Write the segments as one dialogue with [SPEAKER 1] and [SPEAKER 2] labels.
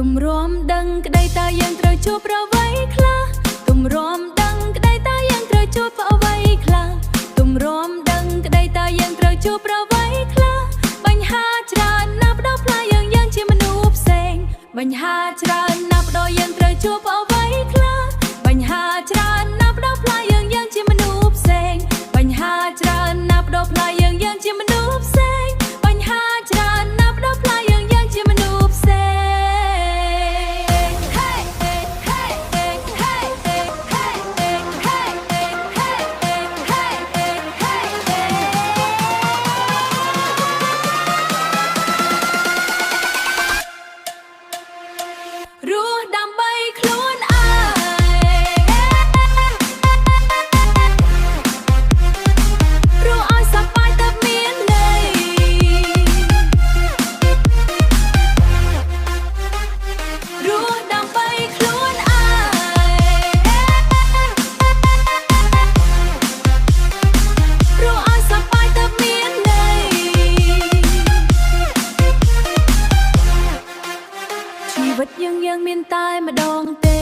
[SPEAKER 1] ទុំរំដឹងក្តីតើយើងត្រូវជួបអ្វីខ្លះទុំរំដឹងក្តីតើយើងត្រូវជួបអ្វីខ្លះទុំរំដឹងក្តីតើយើងត្រូវជួបអ្វីខ្លះបញ្ហាច្រើនណាស់បដោផ្លាយយើងជាមនុស្សផ្សេងបញ្ហាច្រើនណាស់បដោយើងត្រូវជួបអ្វីខ្លះបញ្ហាច្រើនណាស់បដោផ្លាយយើងជាមនុស្សផ្សេងបញ្ហាច្រើនណាស់បដោផ្លាយយើងជាមនុស្សផ្សេងបញ្ហាច្រើនណាស់បដោផ្លាយយើងជាមនុស្សផ្សេងរស់ដើម្បីខ្លួនឯងរស់ឲ្យសប្បាយតែមានន័យរស់ដើម្បីខ្លួនឯងរស់ឲ្យសប្បាយតែមានន័យជីវិតយើងមានតែម្ដងទេ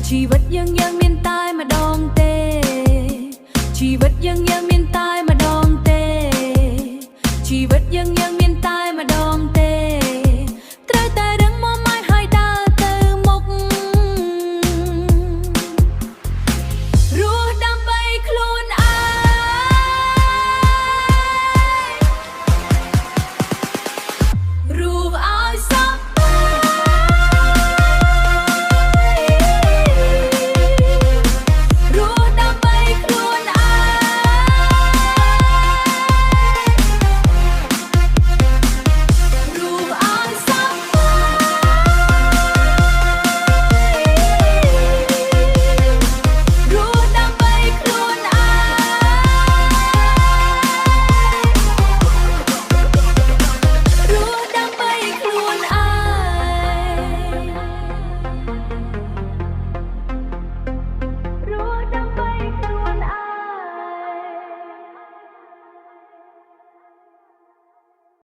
[SPEAKER 1] ជីវិតយើងមានតែម្ដងទេជីវិតយើងមានតែម្